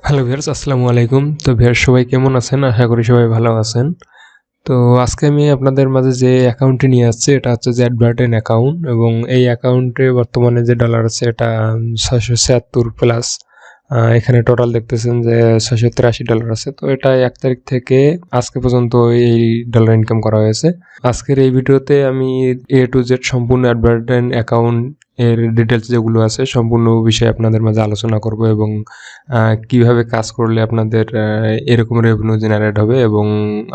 Hello viewers, আসসালামু আলাইকুম। তো ভিউয়ার্স সবাই কেমন আছেন? আশা করি সবাই ভালো আছেন। তো আজকে আমি আপনাদের মাঝে যে অ্যাকাউন্টটি নিয়ে আসছি এটা হচ্ছে যে অ্যাডভার্টেন অ্যাকাউন্ট, এবং এই অ্যাকাউন্টে বর্তমানে যে ডলার আছে এটা 676 প্লাস। এখানে টোটাল দেখতেছেন যে $683 আছে। তো এটা 1 তারিখ থেকে আজকে পর্যন্ত এই ডলার ইনকাম করা হয়েছে। আজকের এই ভিডিওতে আমি A to Z সম্পূর্ণ অ্যাডভার্টেন অ্যাকাউন্ট এর ডিটেলস যেগুলো আছে সম্পূর্ণ বিষয়ে আপনাদের মাঝে আলোচনা করব, এবং কিভাবে কাজ করলে আপনাদের এরকম রেভিনিউ জেনারেট হবে এবং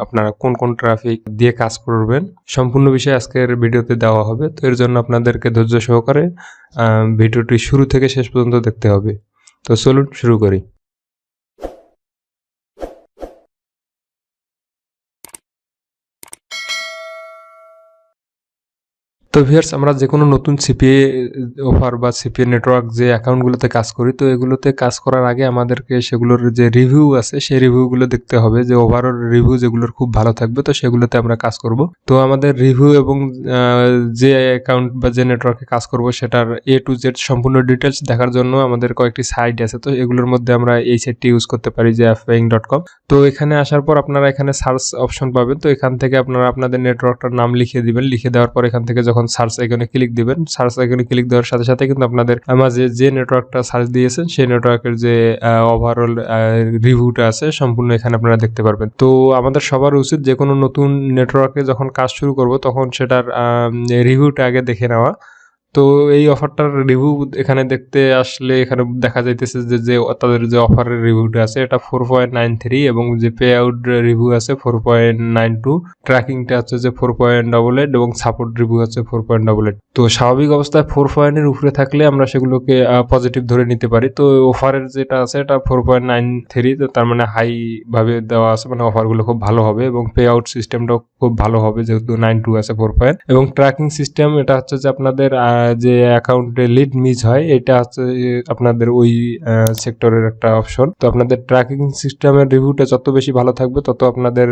আপনারা কোন কোন ট্রাফিক দিয়ে কাজ করবেন সম্পূর্ণ বিষয় আজকের ভিডিওতে দেওয়া হবে। তো এর জন্য আপনাদেরকে ধৈর্য সহকারে ভিডিওটি শুরু থেকে শেষ পর্যন্ত দেখতে হবে। তো চলুন শুরু করি। তো ভিউয়ার্স, আমরা যে কোনো নতুন সিপিএ অফার বা সিপিএ নেটওয়ার্ক যে অ্যাকাউন্টগুলোতে কাজ করি, তো এগুলোতে কাজ করার আগে আমাদেরকে সেগুলোর যে রিভিউ আছে সেই রিভিউগুলো দেখতে হবে, যে ওভারঅল রিভিউ যেগুলোর খুব ভালো থাকবে তো সেগুলোতে আমরা কাজ করব। তো আমাদের রিভিউ এবং যে অ্যাকাউন্ট বা যে নেটওয়ার্কে কাজ করব সেটার A to Z সম্পূর্ণ ডিটেলস দেখার জন্য আমাদের কয়েকটি সাইট আছে। তো এগুলোর মধ্যে আমরা এই সাইটটি ইউজ করতে পারি, যে affbuying.com। তো এখানে আসার পর আপনারা এখানে সার্চ অপশন পাবেন। তো এখান থেকে আপনারা আপনাদের নেটওয়ার্কটার নাম লিখে দিবেন। লিখে দেওয়ার পর এখান থেকে যখন সার্চ আইকনে ক্লিক দিবেন, সার্চ আইকনে ক্লিক দেওয়ার সাথে সাথে কিন্তু আপনাদের মাঝে যে নেটওয়ার্কটা সার্চ দিয়েছেন সেই নেটওয়ার্কের যে ওভারঅল রিভিউটা আছে সম্পূর্ণ এখানে আপনারা দেখতে পারবেন। তো আমাদের সবার উচিত যে কোনো নতুন নেটওয়ার্কে যখন কাজ শুরু করব তখন সেটার রিভিউটা আগে দেখে নেওয়া। তো এই অফারটার রিভিউ এখানে দেখতে আসলে এখানে দেখা যাইতেছে যে তাদের যে অফারের রিভিউটা আছে এটা 4.93, এবং যে পে আউট রিভিউ আছে 4.92, ট্র্যাকিংটা হচ্ছে যে 4.88, এবং সাপোর্ট রিভিউ আছে 4.88। তো স্বাভাবিক অবস্থায় 4 পয়েন্টের উপরে থাকলে আমরা সেগুলোকে পজিটিভ ধরে নিতে পারি। তো অফারের যেটা আছে এটা 4.93, তো তার মানে হাই ভাবে দেওয়া আছে, মানে অফারগুলো খুব ভালো হবে এবং পে আউট সিস্টেমটাও খুব ভালো হবে যেহেতু 92 আছে 4 পয়েন্ট। এবং ট্র্যাকিং সিস্টেম এটা হচ্ছে যে আপনাদের যে অ্যাকাউন্টে লিড মিস হয় এটা হচ্ছে আপনাদের ওই সেক্টরের একটা অপশন। তো আপনাদের ট্র্যাকিং সিস্টেমের রিভিউটা যত বেশি ভালো থাকবে তত আপনাদের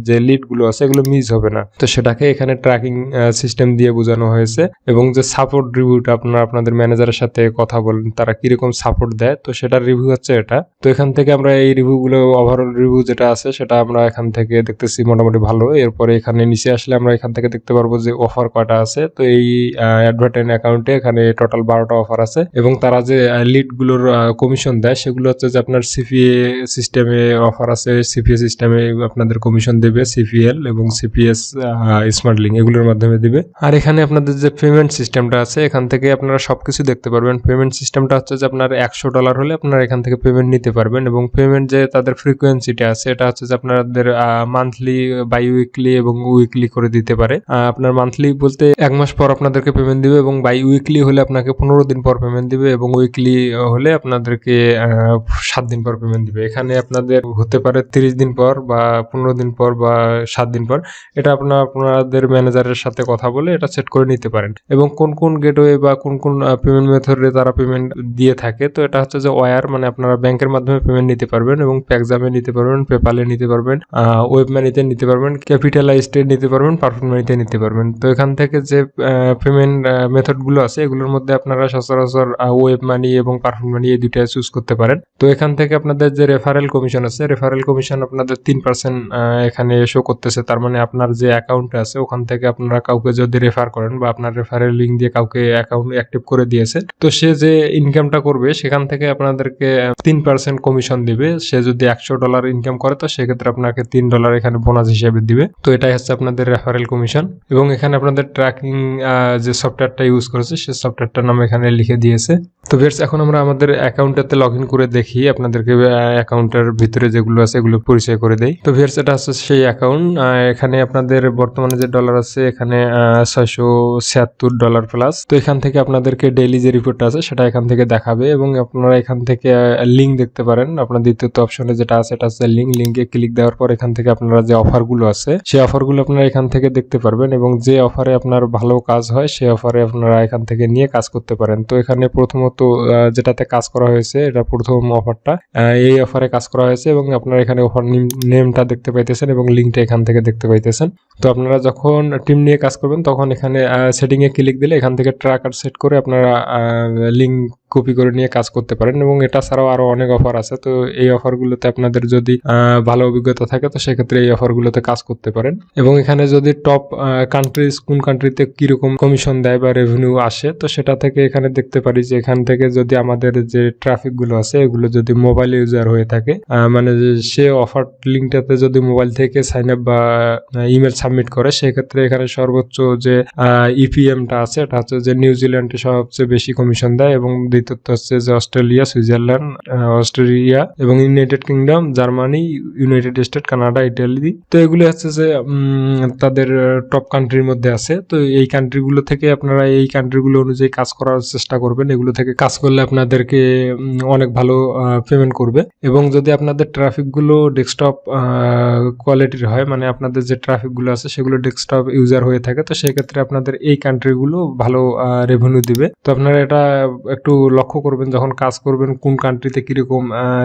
যে লিডগুলো আছে এগুলো মিস হবে না। তো সেটাকে এখানে ট্র্যাকিং সিস্টেম দিয়ে বোঝানো হয়েছে। এবং যে সাপোর্ট রিভিউটা আপনারা আপনাদের ম্যানেজারের সাথে কথা বলেন তারা কিরকম সাপোর্ট দেয়, তো সেটার রিভিউ হচ্ছে এটা। তো এখান থেকে আমরা এই রিভিউগুলো ওভারঅল রিভিউ যেটা আছে সেটা আমরা এখান থেকে দেখতেছি মোটামুটি ভালো। এরপরে এখানে নিচে আসলে আমরা এখান থেকে দেখতে পারবো যে অফার কয়টা আছে। তো এই অ্যাডভার্টেন অ্যাকাউন্টে এখানে টোটাল 12টা অফার আছে, এবং তারা যে লিডগুলোর কমিশন দেয় সেগুলো হচ্ছে যে আপনার সিপিএ সিস্টেমে অফার আছে, সিপিএ সিস্টেমে আপনাদের কমিশন দেবে সিপিএল এবং সিপিএস স্মার্ট লিঙ্ক এগুলোর মাধ্যমে দিবে। আর এখানে আপনাদের যে পেমেন্ট সিস্টেমটা আছে এখান থেকে আপনারা সবকিছু দেখতে পারবেন। পেমেন্ট সিস্টেমটা হচ্ছে যে আপনার $100 হলে আপনারা এখান থেকে পেমেন্ট নিতে পারবেন, এবং পেমেন্ট যে তাদের ফ্রিকোয়েন্সিটা আছে এটা হচ্ছে যে আপনাদের মান্থলি, বাই উইকলি এবং উইকলি করে দিতে পারে। আপনার মান্থলি বলতে 1 মাস পর আপনাদেরকে পেমেন্ট দিবে, এবং বাই উইকলি হলে আপনাকে 15 দিন পর পেমেন্ট দিবে, এবং উইকলি হলে আপনাদেরকে 7 দিন পর পেমেন্ট দিবে। এখানে আপনাদের হতে পারে 30 দিন পর বা 15 দিন পর বা 7 দিন পর, এটা আপনাদের ম্যানেজারের সাথে কথা বলে এটা সেট করে নিতে পারেন। এবং কোন কোন গেটওয়ে বা কোন কোন পেমেন্ট মেথডে তারা পেমেন্ট দিয়ে থাকে, তো এটা হচ্ছে যে ওয়্যার, মানে আপনারা ব্যাংকের মাধ্যমে পেমেন্ট নিতে পারবেন, এবং প্যাকজামে নিতে পারবেন, পেপালে নিতে পারবেন, ওয়েব মানিতে নিতে পারবেন, ক্যাপিটালাইজডে নিতে পারবেন, পারফেক্ট মানিতে নিতে পারবেন। তো এখান থেকে যে পেমেন্ট মেথডগুলো আছে এগুলোর মধ্যে আপনারা সচরাচর ওয়েব মানি এবং পারফেক্ট মানি এই দুইটা চুজ করতে পারেন। তো এখান থেকে আপনাদের যে রেফারেল কমিশন আছে, রেফারেল কমিশন আপনাদের 3% এখানে শো করতেছে। তার মানে আপনার যে অ্যাকাউন্ট আছে ওখান থেকে আপনারা কাউকে যদি রেফার করেন বা আপনার রেফারেল লিঙ্ক দিয়ে কাউকে অ্যাকাউন্ট অ্যাক্টিভ করে দিয়েছেন, তো সে যে ইনকামটা করবে সেখান থেকে আপনাদেরকে 3% কমিশন দিবে। সে যদি $100 ইনকাম করে তো সেক্ষেত্রে আপনাকে $3 এখানে বোনাস হিসেবে দিবে। তো এটাই হচ্ছে আপনাদের রেফারেল কমিশন। এবং এখানে আপনাদের ট্র্যাকিং যে সফটওয়্যারটা ইউজ করেছে সেই সফটওয়্যারটার নাম এখানে লিখে দিয়েছে। তো ভিউয়ার্স, এখন আমরা আমাদের অ্যাকাউন্টটাতে লগ ইন করে দেখি, আপনাদেরকে অ্যাকাউন্টের ভিতরে যেগুলো আছে এগুলো পরিচয় করে দেই। তো ভিউয়ার্স, এটা হচ্ছে সেই অ্যাকাউন্ট। এখানে আপনাদের বর্তমানে যে ডলার আছে এখানে $676 প্লাস। তো এখান থেকে আপনাদেরকে ডেইলি যে রিপোর্টটা আছে সেটা এখান থেকে দেখাবে, এবং আপনারা এখান থেকে লিঙ্ক দেখতে পারেন। আপনার দ্বিতীয় অপশনে যেটা আছে এটা হচ্ছে লিঙ্কে ক্লিক দেওয়ার পর এখান থেকে আপনারা যে অফারগুলো আছে সেই অফারগুলো আপনারা এখান থেকে দেখতে পারবেন, এবং যে অফারে আপনার ভালো কাজ হয় সেই অফারে আপনারা এখান থেকে নিয়ে কাজ করতে পারেন। তো এখানে প্রথমত যেটাতে কাজ করা হয়েছে এটা প্রথম অফারটা, এই অফারে কাজ করা হয়েছে, এবং আপনারা এখানে অফার নেমটা দেখতে পাইতেছেন এবং লিঙ্কটা এখান থেকে দেখতে পাইতেছেন। তো আপনারা যখন টিম নিয়ে কাজ করবেন তখন এখানে সেটিং এ ক্লিক দিলে এখান থেকে ট্র্যাকার সেট করে আপনারা লিঙ্ক কপি করে নিয়ে কাজ করতে পারেন। এবং এটা ছাড়াও আরো অনেক অফার আছে, তো এই অফারগুলোতে আপনাদের যদি ভালো অভিজ্ঞতা থাকে তো সেক্ষেত্রে এই অফারগুলোতে কাজ করতে পারেন। এবং এখানে যদি টপ কান্ট্রিজ কোন কান্ট্রিতে কিরকম কমিশন দেয় বা রেভিনিউ আসে তো সেটা থেকে এখানে দেখতে পারি যে এখান থেকে যদি আমাদের যে ট্রাফিক গুলো আছে এগুলো যদি মোবাইল ইউজার হয়ে থাকে, মানে সে অফার লিঙ্কটাতে যদি মোবাইল থেকে সাইন আপ বা ইমেল সাবমিট করে, সেক্ষেত্রে এখানে সর্বোচ্চ যে ইপিএমটা আছে এটা হচ্ছে যে নিউজিল্যান্ডে সবচেয়ে বেশি কমিশন দেয়, এবং দ্বিতীয়ত হচ্ছে যে অস্ট্রেলিয়া, সুইজারল্যান্ড, অস্ট্রেলিয়া এবং United kingdom, Germany, United state, Canada, Italy. তো এগুলো হচ্ছে যে তাদের টপ কান্ট্রির মধ্যে আছে। তো এই কান্ট্রিগুলো থেকে আপনারা এই কান্ট্রিগুলো অনুযায়ী কাজ করার চেষ্টা করবেন। এগুলো থেকে কাজ করলে আপনাদেরকে অনেক ভালো পেমেন্ট করবে। এবং যদি আপনাদের ট্রাফিকগুলো ডেস্কটপ কোয়ালিটির হয়, মানে আপনাদের যে ট্রাফিকগুলো আছে সেগুলো ডেস্কটপ ইউজার হয়ে থাকে, তো সেক্ষেত্রে আপনাদের এই কান্ট্রিগুলো ভালো রেভিনিউ দিবে। তো আপনারা এটা একটু লক্ষ্য করবেন যখন কাজ করবেন কোন কান্ট্রিতে কিরকম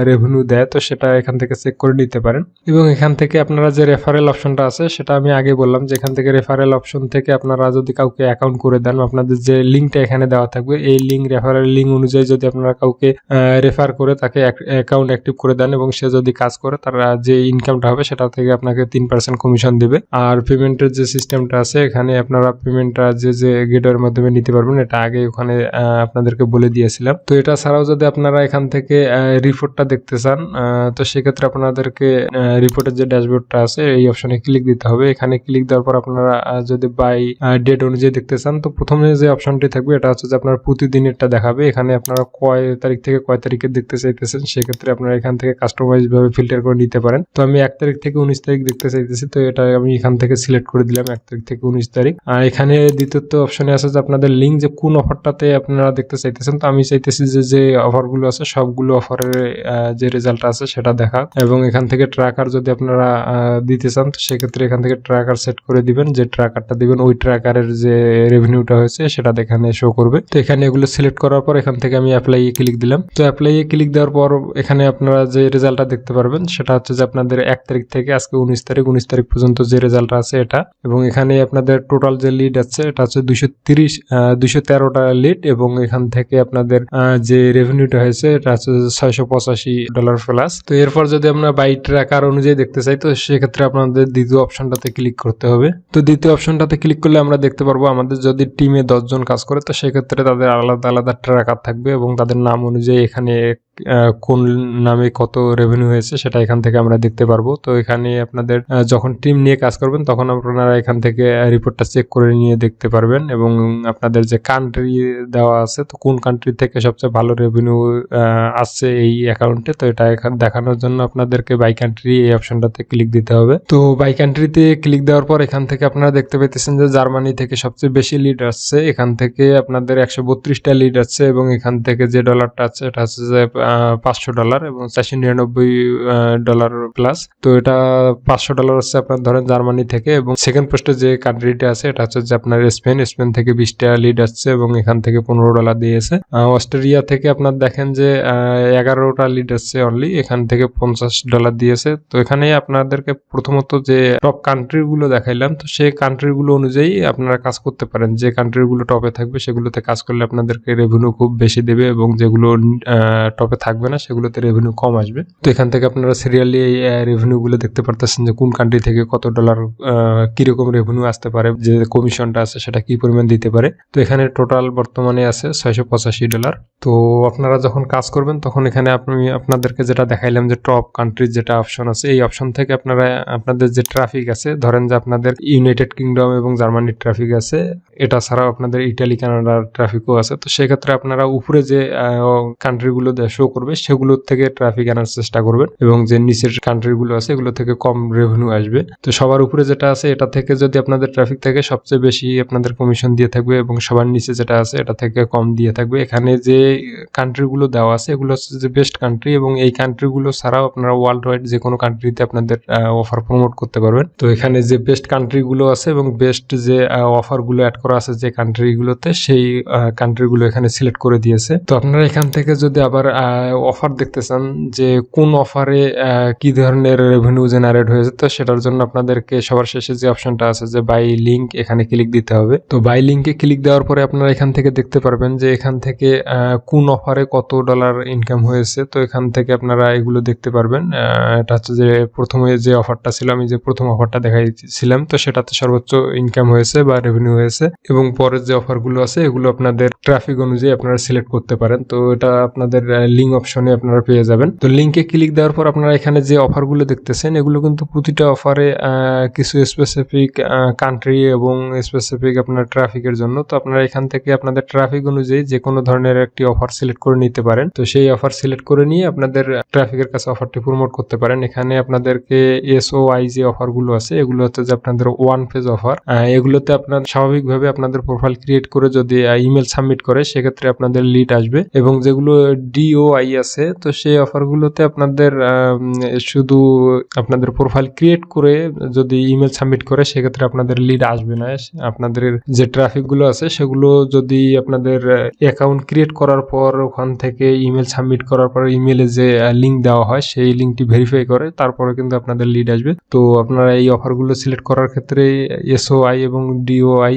রেভিনিউ দেয়, তো সেটা এখান থেকে চেক করে নিতে পারেন। এবং এখান থেকে আপনারা যে রেফারেল অপশনটা আছে সেটা আমি আগে বললাম যে এখান থেকে রেফারেল অপশন থেকে আপনারা যদি কাউকে অ্যাকাউন্ট করে দেন, আপনাদের যে লিঙ্কটা এখানে দেওয়া থাকবে এই রেফারেল লিঙ্ক অনুযায়ী যদি আপনারা কাউকে রেফার করে তাকে অ্যাকাউন্ট অ্যাক্টিভ করে দেন এবং সে যদি কাজ করে তার যে ইনকামটা হবে সেটা থেকে আপনাকে 3% কমিশন দিবে। আর পেমেন্টের যে সিস্টেমটা আছে এখানে আপনারা পেমেন্টটা যে গেটওয়ের মাধ্যমে নিতে পারবেন, এটা আগে ওখানে আপনাদেরকে বলে দিয়েছিলাম। তো এটা ছাড়াও যদি আপনারা এখান থেকে রিপোর্টটা দেখতে চান তো সেক্ষেত্রে আপনাদেরকে রিপোর্টের যে ড্যাশবোর্ডটা আছে এই অপশনে ক্লিক দিতে হবে। এখানে ক্লিক দেওয়ার পর আপনারা যদি বাই ডেট অনুযায়ী দেখতে চান তো প্রথমে যে অপশনটি থাকবে এটা হচ্ছে যে আপনার প্রতিদিনেরটা দেখাবে। এখানে আপনারা কয় তারিখ থেকে কয় তারিখে দেখতে চাইতেছেন সেক্ষেত্রে আপনারা এখান থেকে কাস্টমাইজ ভাবে ফিল্টার করে নিতে পারেন। তো আমি 1 তারিখ থেকে 19 তারিখ দেখতে চাইতেছি, তো এটা আমি এখান থেকে সিলেক্ট করে দিলাম 1 তারিখ থেকে 19 তারিখ। আর এখানে দ্বিতীয়ত অপশনে আছে যে আপনাদের লিঙ্ক যে কোন অফারটাতে আপনারা দেখতে চাইতেছেন। তো আমি চাইতেছি যে অফারগুলো আছে সবগুলো অফারের যে রেজাল্ট আছে সেটা দেখা। এবং এখান থেকে ট্র্যাকার যদি আপনারা দিতে চান তো সেক্ষেত্রে এখান থেকে ট্র্যাকার সেট করে দিবেন, যে ট্র্যাকারটা দিবেন ওই ট্র্যাকারের যে রেভিনিউটা হয়েছে সেটা এখানে শো করবে। তো এখানে এগুলো সিলেক্ট করার পর এখান থেকে আমি অ্যাপ্লাই এ ক্লিক দিলাম। তো অ্যাপ্লাই এ ক্লিক দেওয়ার পর এখানে আপনারা যে রেজাল্টটা দেখতে পারবেন সেটা হচ্ছে যে আপনাদের 1 তারিখ থেকে আজকে 19 তারিখ পর্যন্ত যে রেজাল্টটা আছে এটা। এবং এখানে আপনাদের টোটাল যে লিড আছে এটা হচ্ছে 213টা লিড, এবং এখান থেকে আপনাদের যে রেভিনিউটা হয়েছে এটা হচ্ছে $685 প্লাস। তো এরপর যদি আমরা বাই ট্র্যাকার অনুযায়ী দেখতে চাই তো সেক্ষেত্রে আপনাদের দ্বিতীয় অপশনটাতে ক্লিক করতে হবে। তো দ্বিতীয় অপশনটাতে ক্লিক করলে আমরা দেখতে পারবো আমাদের যদি টিমে 10 জন কাজ করে তো সেক্ষেত্রে তাদের আলাদা আলাদা ট্র্যাকার থাকবে এবং তাদের নাম অনুযায়ী এখানে কোন নামে কত রেভিনিউ হয়েছে সেটা এখান থেকে আমরা দেখতে পারবো। তো এখানে আপনাদের যখন টিম নিয়ে কাজ করবেন তখন আপনারা এখান থেকে রিপোর্টটা চেক করে নিয়ে দেখতে পারবেন। এবং আপনাদের যে কান্ট্রি দেওয়া আছে তো কোন কান্ট্রি থেকে সবচেয়ে ভালো রেভিনিউ আসছে এই অ্যাকাউন্টে, তো এটা দেখানোর জন্য আপনাদেরকে বাই কান্ট্রি এই অপশনটাতে ক্লিক দিতে হবে। তো বাই কান্ট্রিতে ক্লিক দেওয়ার পর এখান থেকে আপনারা দেখতে পাইতেছেন যে জার্মানি থেকে সবচেয়ে বেশি লিড আসছে। এখান থেকে আপনাদের 132টা লিড আসছে এবং এখান থেকে যে ডলারটা আছে এটা হচ্ছে যে $500 এবং $499 প্লাস। তো এটা $500 হচ্ছে আপনার ধরেন জার্মানি থেকে। এবং সেকেন্ড পোস্টে যে কান্ট্রিটা আছে এটা হচ্ছে যে আপনার স্পেন থেকে 20টা লিড আসছে এবং এখান থেকে $15 দিয়েছে। অস্ট্রেলিয়া থেকে আপনার দেখেন যে 11টা লিড আসছে অনলি, এখান থেকে $50 দিয়েছে। তো এখানে আপনাদেরকে প্রথমত যে টপ কান্ট্রিগুলো দেখাইলাম তো সেই কান্ট্রিগুলো অনুযায়ী আপনারা কাজ করতে পারেন। যে কান্ট্রিগুলো টপে থাকবে সেগুলোতে কাজ করলে আপনাদেরকে রেভিনিউ খুব বেশি দেবে এবং যেগুলো টপে থাকবে না সেগুলোতে রেভিনিউ কম আসবে। তো এখান থেকে আপনারা সিরিয়ালি এই রেভিনিউ গুলো দেখতে পারতেছেন যে কোন কান্ট্রি থেকে কত ডলার কিরকম রেভিনিউ আসতে পারে, যে কমিশনটা আছে সেটা কি পরিমাণ দিতে পারে। তো এখানে টোটাল বর্তমানে আছে $685। তো আপনারা যখন কাজ করবেন তখন এখানে আপনাদেরকে যেটা দেখাইলাম যে টপ কান্ট্রির যেটা অপশন আছে এই অপশন থেকে আপনারা আপনাদের যে ট্রাফিক আছে ধরেন যে আপনাদের ইউনাইটেড কিংডম এবং জার্মানির ট্রাফিক আছে, এটা ছাড়াও আপনাদের ইটালি, কানাডার ট্রাফিকও আছে। তো সেক্ষেত্রে আপনারা উপরে যে কান্ট্রিগুলো শো করবে সেগুলোর থেকে ট্রাফিক আনার চেষ্টা করবেন এবং যে নিচের কান্ট্রিগুলো আছে এগুলো থেকে কম রেভিনিউ আসবে। তো সবার উপরে যেটা আছে এটা থেকে যদি আপনাদের ট্রাফিক থেকে সবচেয়ে বেশি আপনাদের কমিশন দিয়ে থাকবে এবং সবার নিচে যেটা আছে এটা থেকে কম দিয়ে থাকবে। এখানে যে কান্ট্রিগুলো দেওয়া আছে এগুলো হচ্ছে যে বেস্ট কান্ট্রি এবং এই কান্ট্রিগুলো ছাড়াও আপনারা ওয়ার্ল্ড ওয়াইড যে কোনো কান্ট্রিতে আপনাদের অফার প্রমোট করতে পারবেন। তো এখানে যে বেস্ট কান্ট্রিগুলো আছে এবং বেস্ট যে অফারগুলো অ্যাড করা আছে যে কান্ট্রিগুলোতে সেই কান্ট্রিগুলো এখানে সিলেক্ট করে দিয়েছে। তো আপনারা এখান থেকে যদি আবার অফার দেখতে চান যে কোন অফারে কি ধরনের রেভিনিউ জেনারেট হয়েছে, তো সেটার জন্য আপনাদেরকে সবার শেষে যে অপশনটা আছে যে বাই লিঙ্ক, এখানে ক্লিক দিতে হবে। তো বাই লিঙ্কে ক্লিক দেওয়ার পরে আপনারা এখান থেকে দেখতে পারবেন যে এখান থেকে কোন অফারে কত ডলার ইনকাম হয়েছে। তো এখান থেকে আপনারা এগুলো দেখতে পারবেন। এটা হচ্ছে যে প্রথমে যে অফারটা ছিল, আমি যে প্রথম অফারটা দেখাইছিলাম, তো সেটাতে সর্বোচ্চ ইনকাম হয়েছে বা রেভিনিউ হয়েছে। এবং পরের যে অফারগুলো আছে এগুলো আপনাদের ট্রাফিক অনুযায়ী আপনারা সিলেক্ট করতে পারেন। তো এটা আপনাদের লিঙ্ক অপশনে আপনারা পেয়ে যাবেন। তো লিঙ্কে ক্লিক দেওয়ার পর আপনারা এখানে যে অফারগুলো দেখতেছেন এগুলো কিন্তু প্রতিটা অফারে কিছু স্পেসিফিক কান্ট্রি এবং স্পেসিফিক আপনার ট্রাফিকের জন্য। তো আপনারা এখান থেকে আপনাদের ট্রাফিক অনুযায়ী যে কোনো ধরনের একটি অফার সিলেক্ট করে নিতে পারেন। তো সেই অফার সিলেক্ট করে নিয়ে আপনাদের ট্রাফিকের কাছে অফারটি প্রমোট করতে পারেন। এখানে আপনাদেরকে SOI যে অফারগুলো আছে এগুলো হচ্ছে যে আপনাদের ওয়ান পেজ অফার। এগুলোতে আপনার স্বাভাবিকভাবে আপনাদের প্রোফাইল ক্রিয়েট করে যদি ইমেল সাবমিট করে সেক্ষেত্রে আপনাদের লিড আসবে। এবং যেগুলো DOI আছে তো সেই অফারগুলোতে আপনাদের শুধু আপনাদের প্রোফাইল ক্রিয়েট করে যদি ইমেল সাবমিট করে সেক্ষেত্রে আপনাদের লিড আসবে না। আপনাদের যে ট্রাফিকগুলো আছে সেগুলো যদি আপনাদের অ্যাকাউন্ট ক্রিয়েট করার পর ওখান থেকে ইমেল সাবমিট করার পর ইমেলে যে লিঙ্ক দেওয়া হয় সেই লিঙ্কটি ভেরিফাই করে তারপরে কিন্তু আপনাদের লিড আসবে। তো আপনারা এই অফারগুলো সিলেক্ট করার ক্ষেত্রে SOI এবং DOI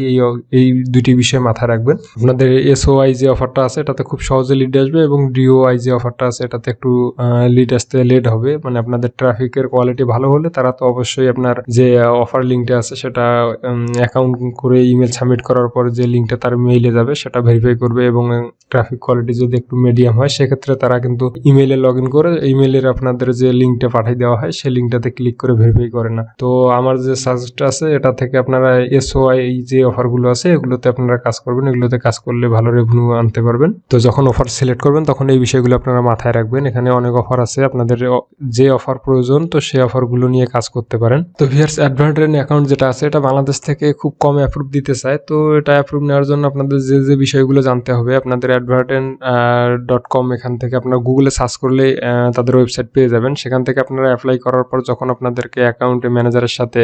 এই দুটি বিষয় মাথায় রাখবেন। আপনাদের SOI যে অফারটা আছে এটাতে খুব সহজে লিড আসবে এবং DOI যে অফারটা আছে এটাতে একটু লিড আসতে লেট হবে। মানে আপনাদের ট্রাফিকের কোয়ালিটি ভালো হলে তারা তো অবশ্যই আপনার যে অফার লিঙ্কটা আছে সেটা অ্যাকাউন্ট করে ইমেল সাবমিট করার পর যে লিঙ্কটা তার মেইলে যাবে সেটা ভেরিফাই করবে। এবং ট্রাফিক কোয়ালিটি যদি একটু মিডিয়াম হয় সেক্ষেত্রে তারা কিন্তু ইমেইলে লগ ইন করে ইমেইলের আপনাদের যে লিঙ্কটা পাঠিয়ে দেওয়া হয় সেই লিঙ্কটাতে ক্লিক করে ভেরিফাই করে না। তো আমার যে সাজেস্ট আছে এটা থেকে আপনারা SOI যে অফারগুলো আছে এগুলোতে আপনারা কাজ করবেন। এগুলোতে কাজ করলে ভালো রেভিনিউ আনতে পারবেন। তো যখন অফার সিলেক্ট করবেন তখন এই বিষয়গুলো আপনারা মাথায় রাখবেন। এখানে অনেক অফার আছে, আপনাদের যে অফার প্রয়োজন তো সেই অফারগুলো নিয়ে কাজ করতে পারেন। তো ভিউয়ার্স, অ্যাডভার্টেন অ্যাকাউন্ট যেটা আছে এটা বাংলাদেশ থেকে খুব কম অ্যাপ্রুভ দিতে চায়। তো এটা অ্যাপ্রুভ নেওয়ার জন্য আপনাদের যে বিষয়গুলো জানতে হবে, আপনাদের adverten.com এখান থেকে আপনারা গুগলে সার্চ করলে তাদের ওয়েবসাইট পেয়ে যাবেন। সেখান থেকে আপনারা অ্যাপ্লাই করার পর যখন আপনাদেরকে অ্যাকাউন্ট ম্যানেজারের সাথে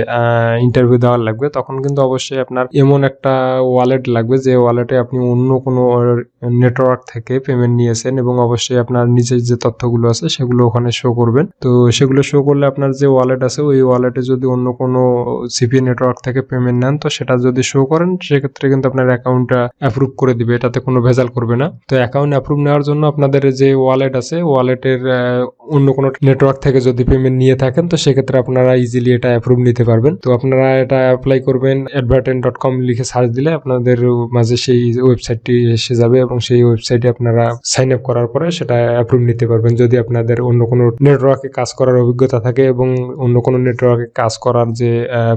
ইন্টারভিউ দেওয়ার লাগবে তখন কিন্তু অবশ্যই আপনার এমন একটা ওয়ালেট লাগবে যে ওয়ালেটে আপনি অন্য কোনো নেটওয়ার্ক থেকে পেমেন্ট নিয়েছেন এবং অবশ্যই আপনার নিজের যে তথ্যগুলো আছে সেগুলো ওখানে শো করবেন। তো সেগুলো শো করলে আপনার যে ওয়ালেট আছে ওই ওয়ালেটে যদি অন্য কোনো CPA নেটওয়ার্ক থেকে পেমেন্ট নেন তো সেটা যদি শো করেন সেক্ষেত্রে কিন্তু আপনার অ্যাকাউন্টটা অ্যাপ্রুভ করে দিবে, এটাতে কোনো ভেজাল করবে না। তো অ্যাকাউন্ট অ্যাপ্রুভ নেওয়ার জন্য আপনাদের যে ওয়ালেট আছে ওয়ালেটের অন্য কোনো নেটওয়ার্ক থেকে যদি পেমেন্ট নিয়ে থাকেন তো সেক্ষেত্রে আপনারা ইজিলি এটা অ্যাপ্রুভ নিতে পারবেন। তো আপনারা এটা অ্যাপ্লাই করবেন, adverten.com লিখে সার্চ দিলে আপনাদের মাঝে সেই ওয়েবসাইটটি এসে যাবে এবং সেই ওয়েবসাইটে আপনারা সাইন আপ করার পরে সেটা অ্যাপ্রুভ নিতে পারবেন। যদি আপনাদের অন্য কোনো নেটওয়ার্কে কাজ করার অভিজ্ঞতা থাকে এবং অন্য কোনো নেটওয়ার্কে কাজ করার যে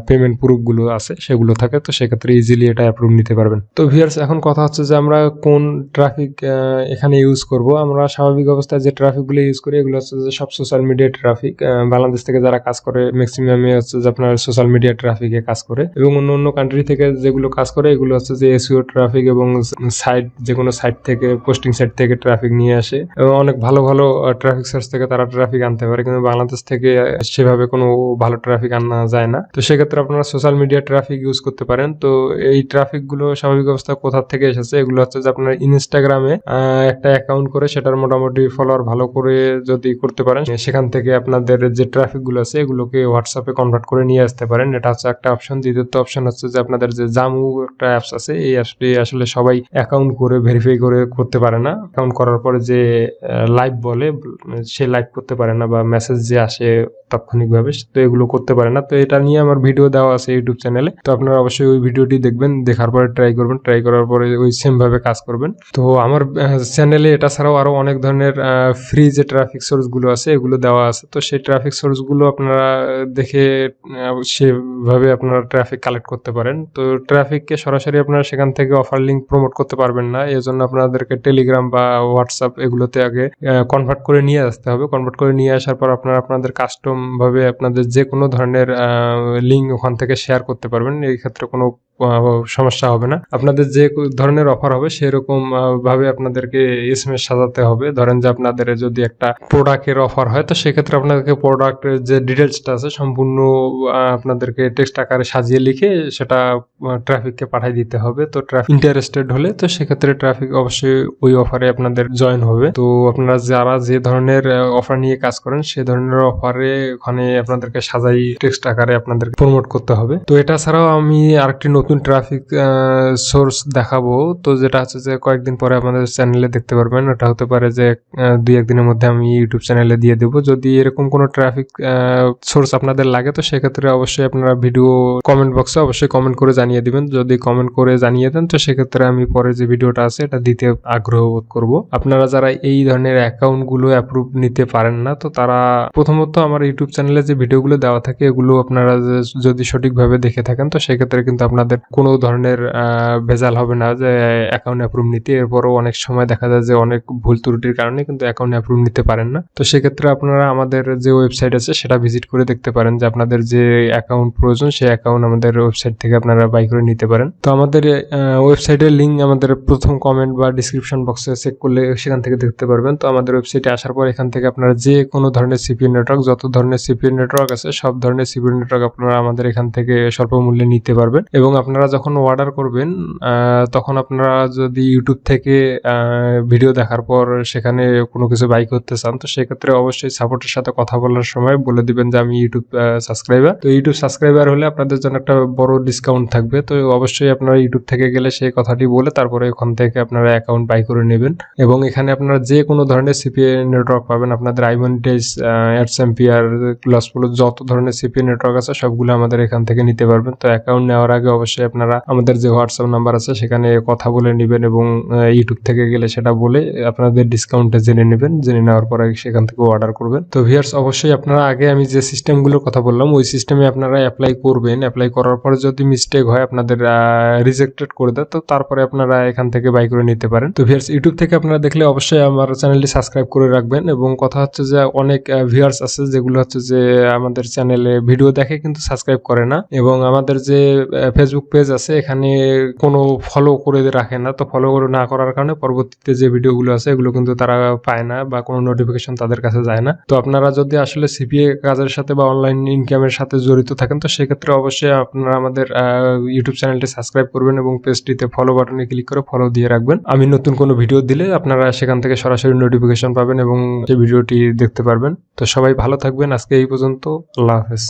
পেমেন্ট প্রুফগুলো আছে সেগুলো থাকে তো সেক্ষেত্রে ইজিলি এটা অ্যাপ্রুভ নিতে পারবেন। তো ভিউয়ার্স, এখন কথা হচ্ছে যে আমরা কোন ট্রাফিক এখানে ইউজ করব। আমরা স্বাভাবিক অবস্থায় যে ট্রাফিকগুলো ইউজ করি এগুলো হচ্ছে যে সব সোশ্যাল মিডিয়া ট্রাফিক। বাংলাদেশ থেকে যারা কাজ করে ম্যাক্সিমামে হচ্ছে যে আপনার সোশ্যাল মিডিয়া ট্রাফিকে কাজ করে এবং অন্য কান্ট্রি থেকে যেগুলো কাজ করে এগুলো হচ্ছে যে SEO ট্রাফিক এবং সাইট, যে কোনো সাইট থেকে পোস্টিং সাইট থেকে ট্রাফিক নিয়ে আসে এবং অনেক ভালো ট্রাফিক সোর্স থেকে তারা ট্রাফিক আনতে পারে, কিন্তু বাংলাদেশ থেকে সেভাবে কোনো ভালো ট্রাফিক আনা যায় না। তো সেক্ষেত্রে আপনারা সোশ্যাল মিডিয়া ট্রাফিক ইউজ করতে পারেন। তো এই ট্রাফিক গুলো স্বাভাবিক অবস্থা কোথা থেকে এসেছে এগুলো হচ্ছে যে আপনার ইনস্টাগ্রামে একটা অ্যাকাউন্ট করে সেটার মোটামুটি ফলোয়ার ভালো করে যদি করতে পারেন সেখান থেকে আপনাদের যে ট্রাফিক গুলো আছে এগুলোকে হোয়াটসঅ্যাপে কনভার্ট করে নিয়ে আসতে পারেন। এটা হচ্ছে একটা অপশন। দ্বিতীয়ত অপশন হচ্ছে যে আপনাদের যে জামু একটা অ্যাপস আছে এই অ্যাপসটি আসলে সবাই অ্যাকাউন্ট করে ভেরিফাই করে করতে পারে না। অ্যাকাউন্ট করার পরে যে লাইভ বলে সে লাইভ করতে পারে না বা মেসেজ যে আসে তাৎক্ষণিকভাবে, তো এগুলো করতে পারে না। তো এটা নিয়ে আমার ভিডিও দেওয়া আছে ইউটিউব চ্যানেলে, তো আপনারা অবশ্যই ওই ভিডিওটি দেখবেন, দেখার পরে ট্রাই করবেন, ট্রাই করার পরে ওই সেম ভাবে কাজ করবেন। তো আমার চ্যানেলে এটা ছাড়াও আরো অনেক ধরনের ফ্রি যে ট্রাফিক সোর্স গুলো আছে এগুলো দেওয়া আছে। তো সেই ট্রাফিক সোর্স গুলো আপনারা দেখে সেভাবে আপনারা ট্রাফিক কালেক্ট করতে পারেন। তো ট্রাফিককে সরাসরি আপনারা সেখান থেকে অফার লিঙ্ক প্রমোট করতে পারবেন না, এজন্য আপনাদেরকে টেলিগ্রাম বা হোয়াটসঅ্যাপ এগুলোতে আগে কনভার্ট করে নিয়ে আসতে হবে। কনভার্ট করে নিয়ে আসার পর আপনারা আপনাদের কাস্টম ভাবে আপনাদের যে কোনো ধরনের লিঙ্ক ওখান থেকে শেয়ার করতে পারবেন। এই ক্ষেত্রে কোনো সমস্যা হবে না। আপনাদের যে ধরনের অফার হবে সেরকম ভাবে আপনাদেরকে এসএমএস সাজাতে হবে। ধরেন যে আপনাদের যদি একটা প্রোডাক্টের অফার হয় তো সেক্ষেত্রে আপনাদেরকে প্রোডাক্টের যে ডিটেলসটা আছে সম্পূর্ণ আপনাদেরকে টেক্সট আকারে সাজিয়ে লিখে সেটা ট্রাফিককে পাঠিয়ে দিতে হবে। তো ট্রাফিক ইন্টারেস্টেড হলে তো সেক্ষেত্রে ট্রাফিক অবশ্যই ওই অফারে আপনাদের জয়েন হবে। তো আপনারা যারা যে ধরনের অফার নিয়ে কাজ করেন সে ধরনের অফারে ওখানে আপনাদেরকে সাজাই টেক্সট আকারে আপনাদের প্রমোট করতে হবে। তো এটা ছাড়াও আমি আরেকটি নতুন ট্রাফিক সোর্স দেখাবো, তো যেটা হচ্ছে যে কয়েকদিন পরে আমাদের চ্যানেলে দেখতে পারবেন। এটা হতে পারে যে 2-1 দিনের মধ্যে আমি ইউটিউব চ্যানেলে দিয়ে দেবো। যদি এরকম কোনো ট্রাফিক সোর্স আপনাদের লাগে তো সেক্ষেত্রে অবশ্যই আপনারা ভিডিও কমেন্ট বক্সে অবশ্যই কমেন্ট করে জানিয়ে দিবেন। যদি কমেন্ট করে জানিয়ে দেন তো সেক্ষেত্রে আমি পরে যে ভিডিওটা আছে এটা দিতে আগ্রহ বোধ করবো। আপনারা যারা এই ধরনের অ্যাকাউন্টগুলো অ্যাপ্রুভ নিতে পারেন না তো তারা প্রথমত আমার ইউটিউব চ্যানেলে যে ভিডিওগুলো দেওয়া থাকে এগুলো আপনারা যদি সঠিকভাবে দেখে থাকেন তো সেক্ষেত্রে কিন্তু আপনাদের কোনো ধরনের ভেজাল হবে না যে অ্যাকাউন্ট অ্যাপ্রুভ নিতে। এরপরও অনেক সময় দেখা যায় যে অনেক ভুল ত্রুটির কারণে কিন্তু অ্যাকাউন্ট অ্যাপ্রুভ নিতে পারেন না। তো সেক্ষেত্রে আপনারা আমাদের যে ওয়েবসাইট আছে সেটা ভিজিট করে দেখতে পারেন যে আপনাদের যে অ্যাকাউন্ট প্রয়োজন সেই অ্যাকাউন্ট আমাদের ওয়েবসাইট থেকে আপনারা বাই করে নিতে পারেন। তো আমাদের ওয়েবসাইটের লিঙ্ক আমাদের প্রথম কমেন্ট বা ডিসক্রিপশন বক্সে চেক করলে সেখান থেকে দেখতে পারবেন। তো আমাদের ওয়েবসাইটে আসার পর এখান থেকে আপনারা যে কোনো ধরনের সিপিএ নেটওয়ার্ক, যত ধরনের সিপিএ নেটওয়ার্ক আছে সব ধরনের সিপিএ নেটওয়ার্ক আপনারা আমাদের এখান থেকে স্বল্প মূল্যে নিতে পারবেন। এবং আপনারা যখন অর্ডার করবেন তখন আপনারা যদি ইউটিউব থেকে ভিডিও দেখার পর সেখানে কোনো কিছু বাই করতে চান তো সেক্ষেত্রে অবশ্যই সাপোর্টের সাথে কথা বলার সময় বলে দিবেন যে আমি ইউটিউব সাবস্ক্রাইবার। তো ইউটিউব সাবস্ক্রাইবার হলে আপনাদের জন্য একটা বড় ডিসকাউন্ট থাকবে। তো অবশ্যই আপনারা ইউটিউব থেকে গেলে সেই কথাটি বলে তারপরে ওখান থেকে আপনারা অ্যাকাউন্ট বাই করে নেবেন। এবং এখানে আপনারা যে কোনো ধরনের সিপিএ নেটওয়ার্ক পাবেন। আপনাদের আইমনিটাইজ, অ্যাডসেম্পিয়ার, লসপ্লস যত ধরনের সিপিএ নেটওয়ার্ক আছে সবগুলো আমাদের এখান থেকে নিতে পারবেন। তো অ্যাকাউন্ট নেওয়ার আগে অবশ্যই আপনারা আমাদের যে হোয়াটসঅ্যাপ নাম্বার আছে সেখানে কথা বলে নেবেন এবং ইউটিউব থেকে গেলে সেটা বলে আপনাদের ডিসকাউন্টটা জেনে নেবেন। জেনে নেওয়ার পরে সেখান থেকে অর্ডার করবেন। তো ভিউয়ার্স অবশ্যই আপনারা আগে আমি যে সিস্টেমগুলোর কথা বললাম ওই সিস্টেমে আপনারা অ্যাপ্লাই করবেন। অ্যাপ্লাই করার পরে যদি মিস্টেক হয় আপনাদের রিজেক্টেড করে দেয় তো তারপরে আপনারা এখান থেকে বাই করে নিতে পারেন। তো ভিউয়ার্স ইউটিউব থেকে আপনারা দেখলে অবশ্যই আমার চ্যানেলটি সাবস্ক্রাইব করে রাখবেন। এবং কথা হচ্ছে যে অনেক ভিউয়ার্স আছে যেগুলো হচ্ছে যে আমাদের চ্যানেলে ভিডিও দেখে কিন্তু সাবস্ক্রাইব করে না। এবং আমাদের যে ফেসবুক পেজ আছে এখানে কোনো ফলো করে রাখে না। তো ফলো করে না করার কারণে পরবর্তীতে যে ভিডিওগুলো আছে এগুলো কিন্তু তারা পায় না বা কোনো নোটিফিকেশন তাদের কাছে যায় না। তো আপনারা যদি আসলে সিপিএ কাজের সাথে বা অনলাইন ইনকামের সাথে জড়িত থাকেন তো সেক্ষেত্রে অবশ্যই আপনারা আমাদের ইউটিউব চ্যানেলটি সাবস্ক্রাইব করবেন এবং পেজটিতে ফলো বাটনে ক্লিক করে ফলো দিয়ে রাখবেন। আমি নতুন কোনো ভিডিও দিলে আপনারা সেখান থেকে সরাসরি নোটিফিকেশন পাবেন এবং সেই ভিডিওটি দেখতে পারবেন। তো সবাই ভালো থাকবেন। আজকে এই পর্যন্ত। আল্লাহ হাফেজ।